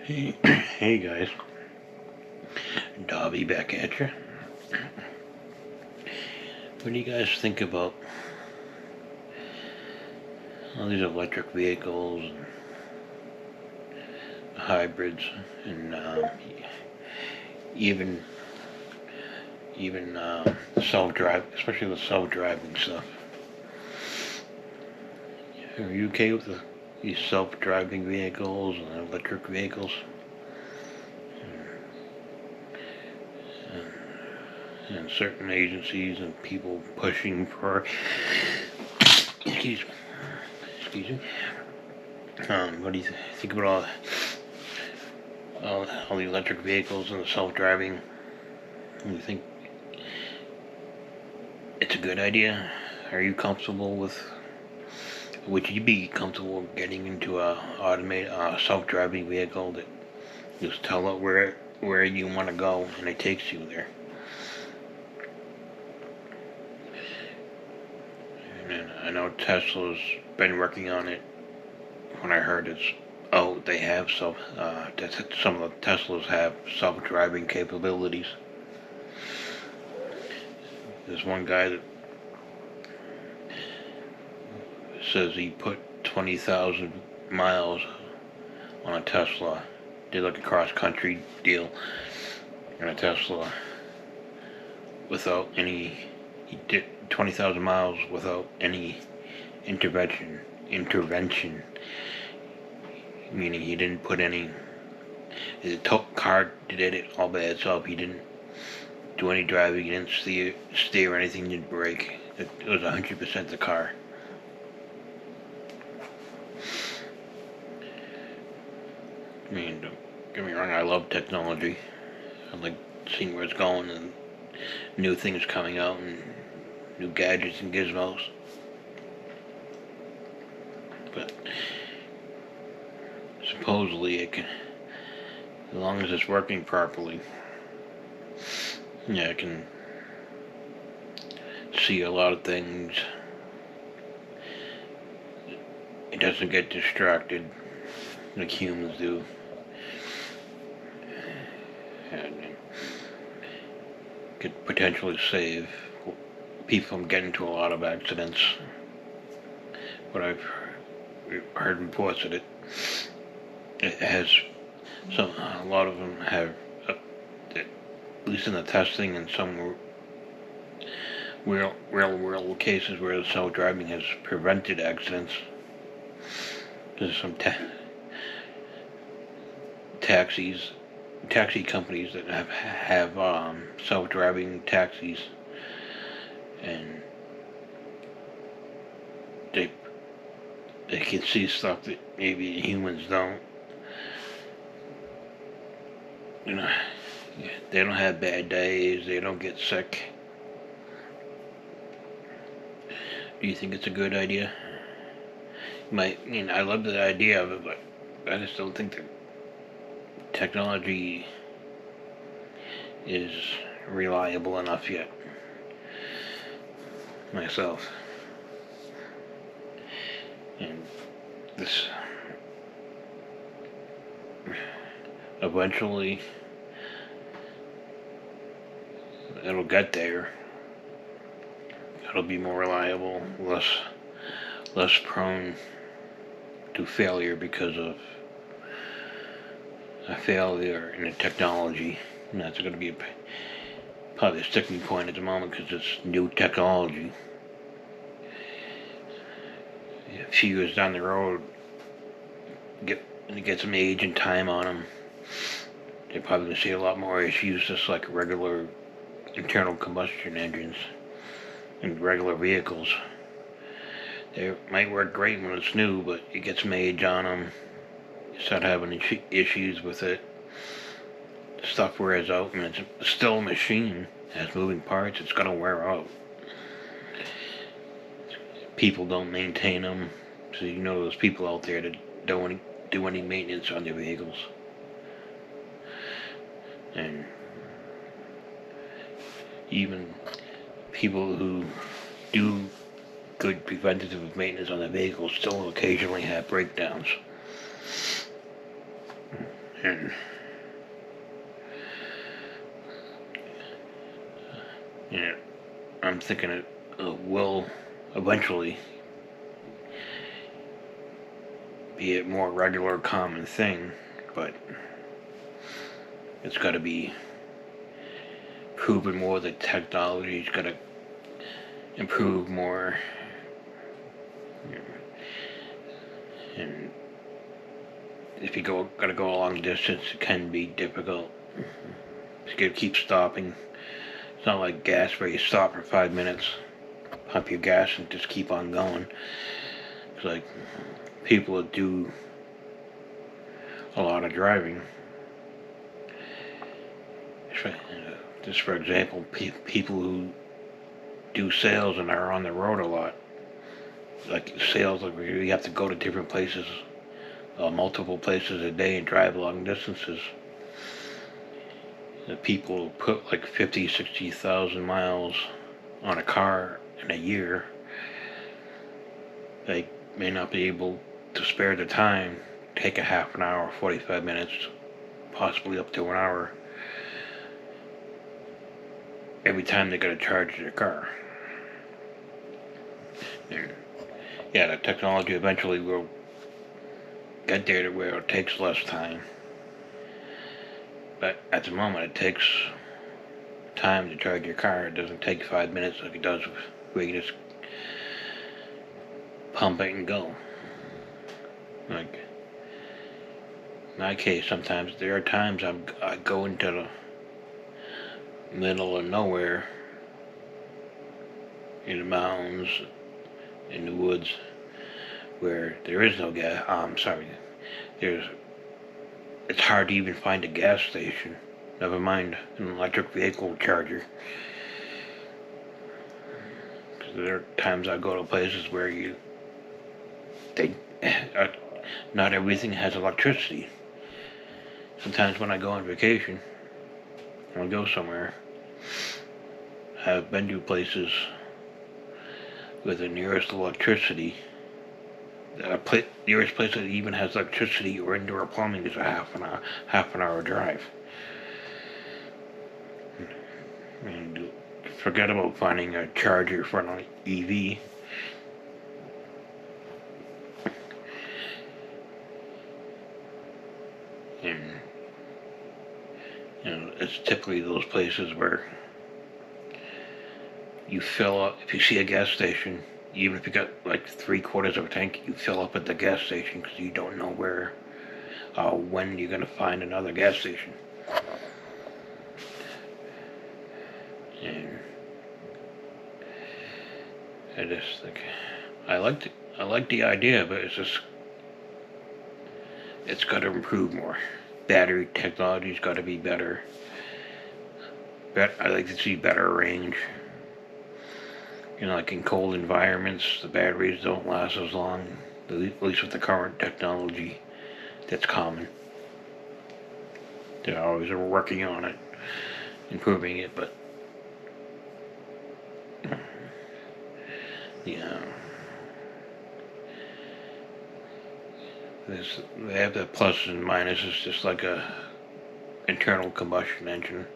Hey, hey guys, Dobby back at you. What do you guys think about all these electric vehicles and hybrids and even self-drive, especially the self-driving stuff? Are you okay with these self-driving vehicles and electric vehicles? And certain agencies and people pushing for excuse me. What do you think about all the electric vehicles and the self-driving? Do you think it's a good idea? Are you comfortable with? Would you be comfortable getting into a automated self-driving vehicle that just tell it where you want to go and it takes you there? And I know Tesla's been working on it. When I heard they have some of the Teslas have self-driving capabilities. There's one guy that says he put 20,000 miles on a Tesla, did like a cross-country deal on a Tesla without any, he did 20,000 miles without any intervention, meaning he didn't put any, his car did it all by itself. He didn't do any driving, he didn't steer or anything, he didn't brake. It was 100% the car. I mean, don't get me wrong, I love technology. I like seeing where it's going and new things coming out and new gadgets and gizmos. But supposedly it can, as long as it's working properly, yeah, it can see a lot of things. It doesn't get distracted like humans do. And could potentially save people from getting into a lot of accidents. But I've heard reports that it has a lot of them have, at least in the testing, and some real world cases where self-driving has prevented accidents. There's some taxi companies that have self-driving taxis, and they can see stuff that maybe humans don't. You know, they don't have bad days. They don't get sick. Do you think it's a good idea? I love the idea of it, but I just don't think that technology is reliable enough yet. Myself. And this eventually it'll get there. It'll be more reliable, less prone to failure because of a failure in the technology. And that's going to be probably a sticking point at the moment because it's new technology. A few years down the road, get some age and time on them, they're probably going to see a lot more issues just like regular internal combustion engines and regular vehicles. They might work great when it's new, but you get some age on them, you start having issues with it. Stuff wears out, and it's still a machine. It has moving parts. It's gonna wear out. People don't maintain them, so you know those people out there that don't do any maintenance on their vehicles. And even people who do good preventative maintenance on their vehicles still occasionally have breakdowns. And you know, I'm thinking it will eventually be a more regular, common thing, but it's got to be proven more. The technology's got to improve more, and if you gotta go a long distance, it can be difficult. You gotta keep stopping. It's not like gas where you stop for 5 minutes, pump your gas, and just keep on going. It's like people that do a lot of driving. Just for example, people who do sales and are on the road a lot, like sales, like you have to go to different places, multiple places a day and drive long distances. The people put like 50, 60,000 miles on a car in a year. They may not be able to spare the time, take a half an hour, 45 minutes, possibly up to an hour, every time they gotta charge their car. And yeah, the technology eventually will get there to where it takes less time. But at the moment, it takes time to charge your car. It doesn't take 5 minutes like it does where you just pump it and go. Like in my case, sometimes there are times I go into the middle of nowhere, in the mountains, in the woods, where there is no gas. It's hard to even find a gas station. Never mind an electric vehicle charger. Because there are times I go to places where not everything has electricity. Sometimes when I go on vacation, when I go somewhere, I've been to places with the nearest electricity. The nearest place that even has electricity or indoor plumbing is a half an hour drive. And forget about finding a charger for an EV. And it's typically those places where you fill up. If you see a gas station, even if you got like 3/4 of a tank, you fill up at the gas station because you don't know when you're gonna find another gas station. And I just think I like the idea, but it's got to improve more. Battery technology's got to be better. I like to see better range. Like in cold environments, the batteries don't last as long, at least with the current technology that's common. They're always working on it, improving it, but yeah. They have the pluses and minuses, just like a internal combustion engine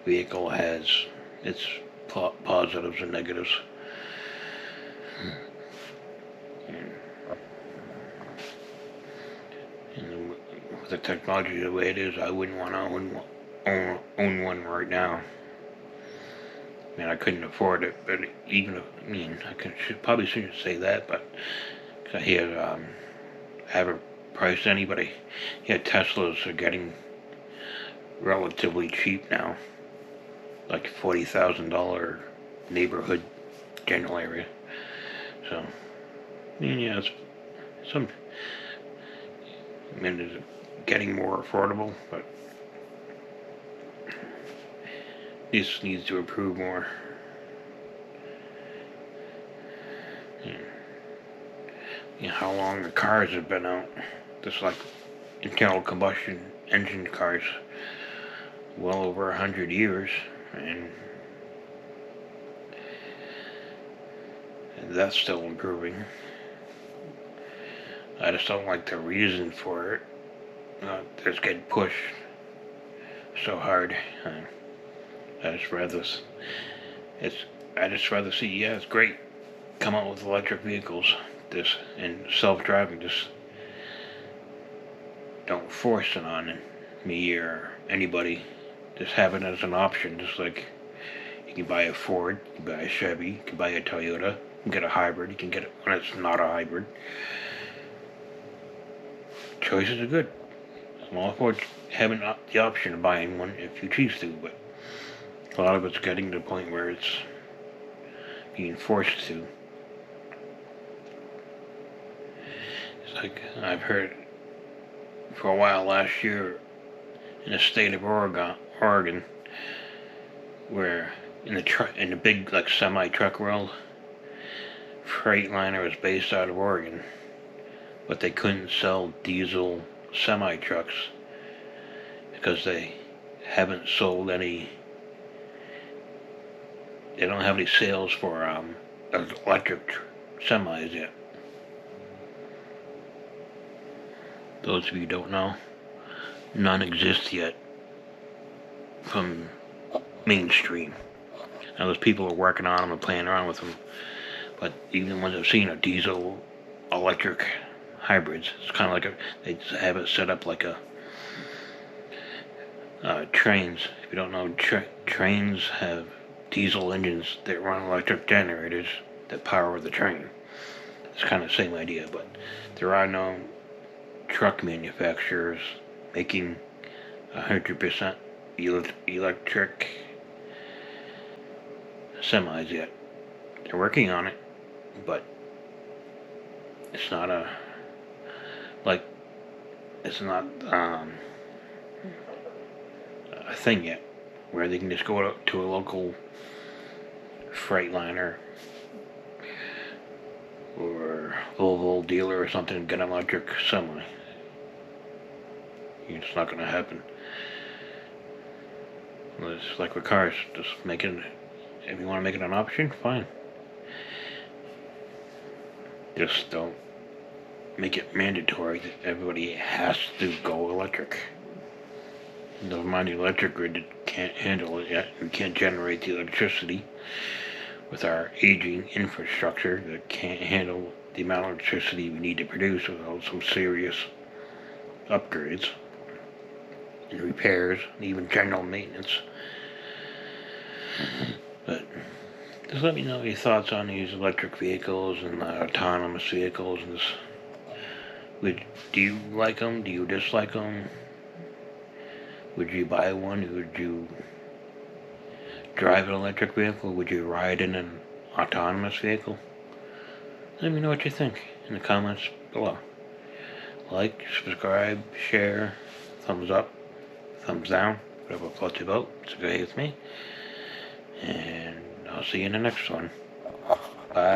vehicle has its positives and negatives. And with the technology the way it is, I wouldn't want to own one right now. I mean, I couldn't afford it, but probably shouldn't say that, but I hear haven't priced anybody. Yeah, Teslas are getting relatively cheap now, like $40,000 neighborhood general area. So, yeah, it's it's getting more affordable, but this needs to improve more. How long the cars have been out, just like internal combustion engine cars, well over 100 years, and that's still improving. I just don't like the reason for it. That's getting pushed so hard. I just rather it's I just rather see, yeah, it's great, come out with electric vehicles, this and self-driving. Just don't force it on me or anybody. Just have it as an option. Just like you can buy a Ford, you can buy a Chevy, you can buy a Toyota, you can get a hybrid, you can get it when it's not a hybrid. Choices are good. I'm all for having the option of buying one if you choose to, but a lot of it's getting to the point where it's being forced to. It's like I've heard for a while last year in the state of Oregon, where in the big like semi truck world, Freightliner was based out of Oregon, but they couldn't sell diesel semi trucks because they haven't sold any. They don't have any sales for electric semis yet. Those of you who don't know, none exist yet from mainstream. Now those people are working on them and playing around with them, but even the ones I've seen are diesel electric hybrids. It's kind of like they have it set up like a trains. If you don't know, trains have diesel engines that run electric generators that power the train. It's kind of the same idea, but there are no truck manufacturers making 100% electric semis yet. They're working on it, but it's not a thing yet where they can just go to a local Freightliner or Volvo dealer or something and get an electric semi. It's not going to happen. It's like with cars, just make it. If you want to make it an option, fine. Just don't make it mandatory that everybody has to go electric. Never mind the electric grid that can't handle it yet. We can't generate the electricity with our aging infrastructure that can't handle the amount of electricity we need to produce without some serious upgrades and repairs and even general maintenance. But just let me know your thoughts on these electric vehicles and autonomous vehicles. And do you like them? Do you dislike them? Would you buy one? Would you drive an electric vehicle? Would you ride in an autonomous vehicle? Let me know what you think in the comments below. Like, subscribe, share, thumbs up, thumbs down, whatever floats your boat. It's okay with me. And I'll see you in the next one. Bye.